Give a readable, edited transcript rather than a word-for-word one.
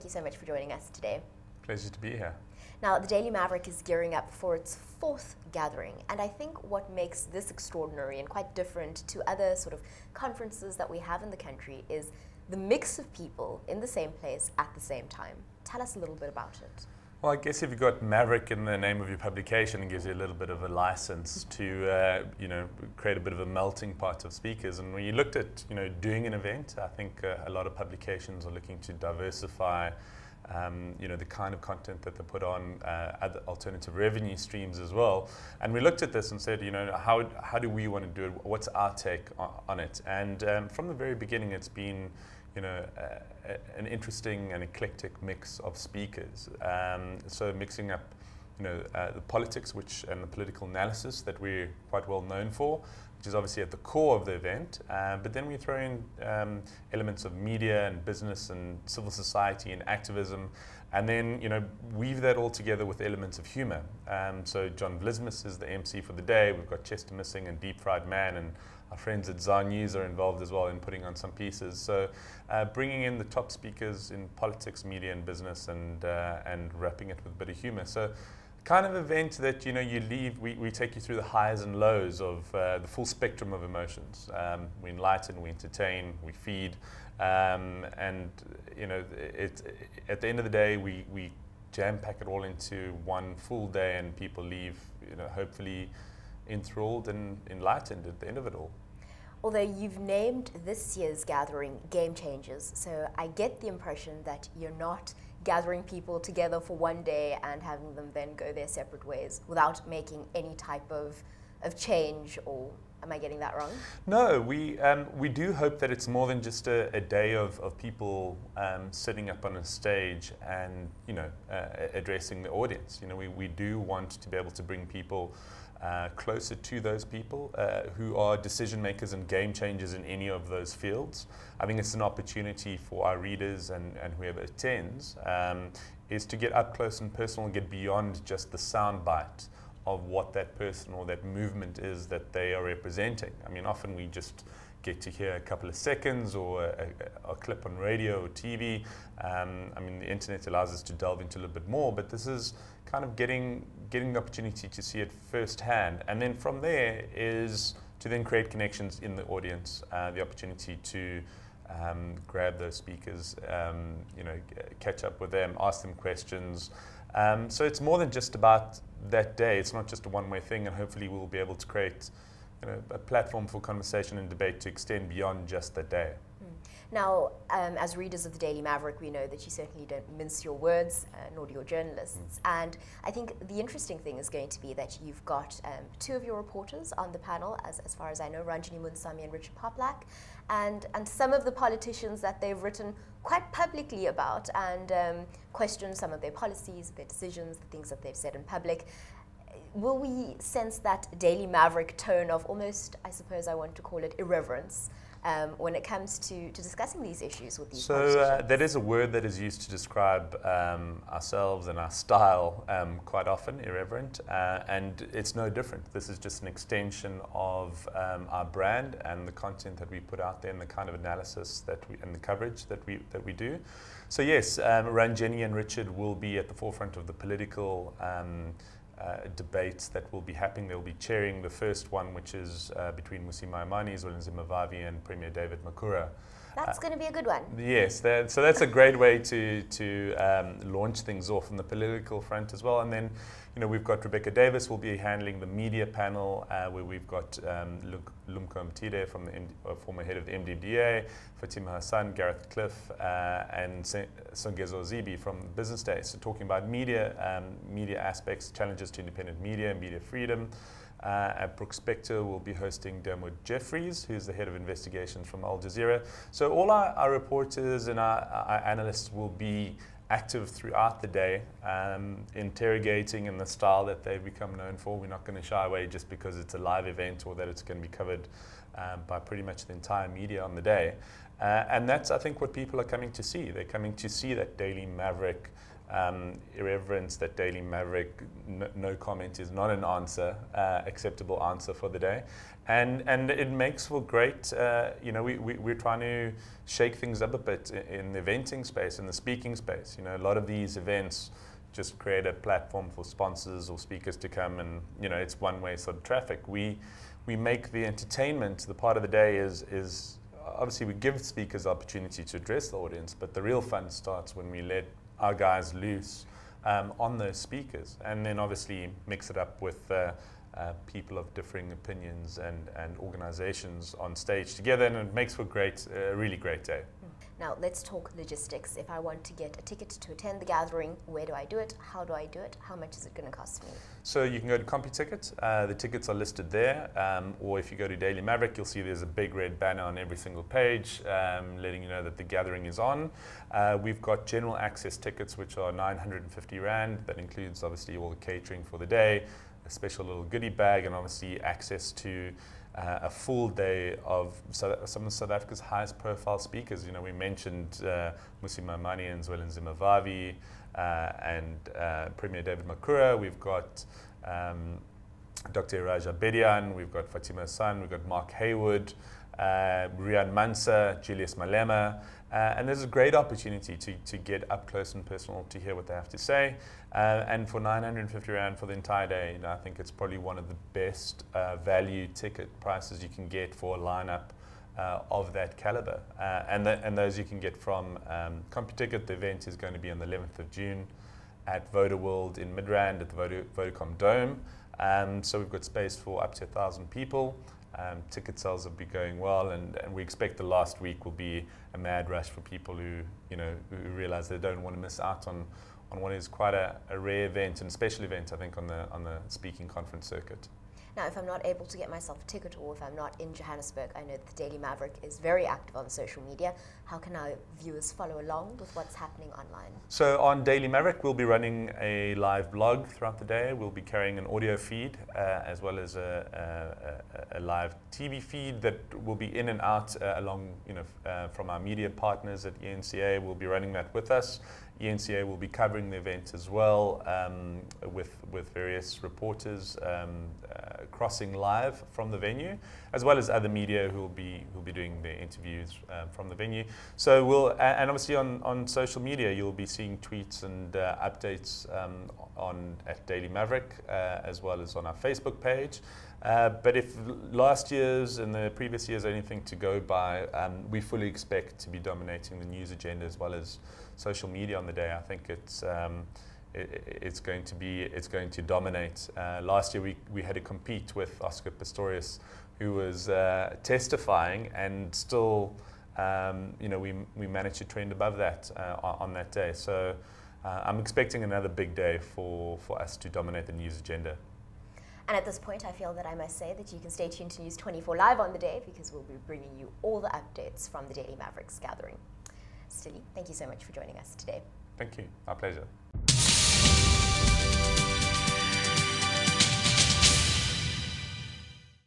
you so much for joining us today. Pleasure to be here. Now, the Daily Maverick is gearing up for its 4th gathering, and I think what makes this extraordinary and quite different to other sort of conferences that we have in the country is the mix of people in the same place at the same time. Tell us a little bit about it. Well, I guess if you've got Maverick in the name of your publication, it gives you a little bit of a license to, create a bit of a melting pot of speakers. And when you looked at, doing an event, I think a lot of publications are looking to diversify, the kind of content that they put on, other alternative revenue streams as well. And we looked at this and said, how do we want to do it? What's our take on it? And from the very beginning, it's been an interesting and eclectic mix of speakers. So mixing up, the politics and the political analysis that we're quite well known for, which is obviously at the core of the event. But then we throw in elements of media and business and civil society and activism, and then weave that all together with elements of humor. So John Vlismus is the MC for the day. We've got Chester Missing and Deep Fried Man, and our friends at ZAR News are involved as well in putting on some pieces. So bringing in the top speakers in politics, media and business, and wrapping it with a bit of humor. So kind of event that you leave, we take you through the highs and lows of the full spectrum of emotions. We enlighten, we entertain, we feed, and at the end of the day we jam pack it all into one full day, and people leave hopefully enthralled and enlightened at the end of it all. Although you've named this year's gathering Game Changers, so I get the impression that you're not gathering people together for one day and having them then go their separate ways without making any type of change, or am I getting that wrong? No, we do hope that it's more than just a day of people sitting up on a stage and addressing the audience. We do want to be able to bring people closer to those people who are decision makers and game changers in any of those fields. I think it's an opportunity for our readers and whoever attends is to get up close and personal and get beyond just the soundbite of what that person or that movement is that they are representing. I mean, often we just get to hear a couple of seconds or a clip on radio or TV. The internet allows us to delve into a little bit more, but this is kind of getting the opportunity to see it firsthand. And then from there is to then create connections in the audience, the opportunity to grab those speakers, catch up with them, ask them questions. So it's more than just about that day. It's not just a one-way thing, and hopefully we'll be able to create a platform for conversation and debate to extend beyond just that day. Now, as readers of the Daily Maverick, we know that you certainly don't mince your words, nor do your journalists. And I think the interesting thing is going to be that you've got 2 of your reporters on the panel, as far as I know, Ranjani Munsami and Richard Poplak, and some of the politicians that they've written quite publicly about and questioned some of their policies, their decisions, the things that they've said in public. Will we sense that Daily Maverick tone of almost, I suppose I want to call it, irreverence when it comes to discussing these issues with these politicians? So that is a word that is used to describe ourselves and our style quite often, irreverent, and it's no different. This is just an extension of our brand and the content that we put out there and the kind of analysis and the coverage that we do. So yes, Ranjani and Richard will be at the forefront of the political debates that will be happening. They'll be chairing the first one, which is between Maimane Vavi and Premier David Makura. That's going to be a good one. Yes, so that's a great way to launch things off on the political front as well. And then, we've got Rebecca Davis will be handling the media panel, where we've got Lumko Mtide from the former head of the MDDA, Fatima Hassan, Gareth Cliff, and Songezo Zibi from Business Day. So talking about media aspects, challenges to independent media, media freedom. Brooke Spector will be hosting Dermot Jeffries, who's the head of investigations from Al Jazeera. So all our reporters and our analysts will be active throughout the day, interrogating in the style that they've become known for. We're not going to shy away just because it's a live event or that it's going to be covered by pretty much the entire media on the day. And that's, I think, what people are coming to see. They're coming to see that Daily Maverick irreverence that Daily Maverick, no comment is not an answer, acceptable answer for the day. And it makes for great, we're trying to shake things up a bit in the eventing space, in the speaking space. A lot of these events just create a platform for sponsors or speakers to come, and it's one-way sort of traffic. We make the entertainment, the part of the day is obviously we give speakers the opportunity to address the audience, but the real fun starts when we let our guys loose on those speakers, and then obviously mix it up with people of differing opinions and organizations on stage together, and it makes for a really great day. Now let's talk logistics. If I want to get a ticket to attend the gathering, where do I do it? How do I do it? How much is it going to cost me? So you can go to CompuTicket. The tickets are listed there. Or if you go to Daily Maverick, you'll see there's a big red banner on every single page letting you know that the gathering is on. We've got general access tickets, which are 950 Rand. That includes obviously all the catering for the day, a special little goodie bag, and obviously access to a full day of some of South Africa's highest profile speakers. We mentioned Maimane and Maimane Vavi and Premier David Makura. We've got Dr. Raja Bedian, we've got Fatima Hassan, we've got Mark Haywood, Rian Mansa, Julius Malema, and there's a great opportunity to get up close and personal to hear what they have to say. And for 950 Rand for the entire day, I think it's probably one of the best value ticket prices you can get for a lineup of that caliber. And those you can get from CompuTicket. The event is going to be on the 11th of June at Voda World in Midrand at the Vodacom Dome. So we've got space for up to 1,000 people. Ticket sales will be going well, and we expect the last week will be a mad rush for people who realize they don't want to miss out on what is quite a rare event and special event, I think, on the speaking conference circuit. Now, if I'm not able to get myself a ticket, or if I'm not in Johannesburg, I know that the Daily Maverick is very active on social media. How can our viewers follow along with what's happening online? So on Daily Maverick, we'll be running a live blog throughout the day. We'll be carrying an audio feed as well as a live TV feed that will be in and out along, from our media partners at ENCA. We'll be running that with us. ENCA will be covering the event as well with various reporters crossing live from the venue, as well as other media who will be doing their interviews from the venue. So and obviously on social media, you'll be seeing tweets and updates at Daily Maverick as well as on our Facebook page. But if last year's and the previous years are anything to go by, we fully expect to be dominating the news agenda as well as social media on the day. I think it's going to dominate. Last year we had to compete with Oscar Pistorius, who was testifying, and still we managed to trend above that on that day. So I'm expecting another big day for us to dominate the news agenda. And at this point, I feel that I must say that you can stay tuned to News 24 Live on the day, because we'll be bringing you all the updates from the Daily Mavericks gathering. Stili, thank you so much for joining us today. Thank you. Our pleasure.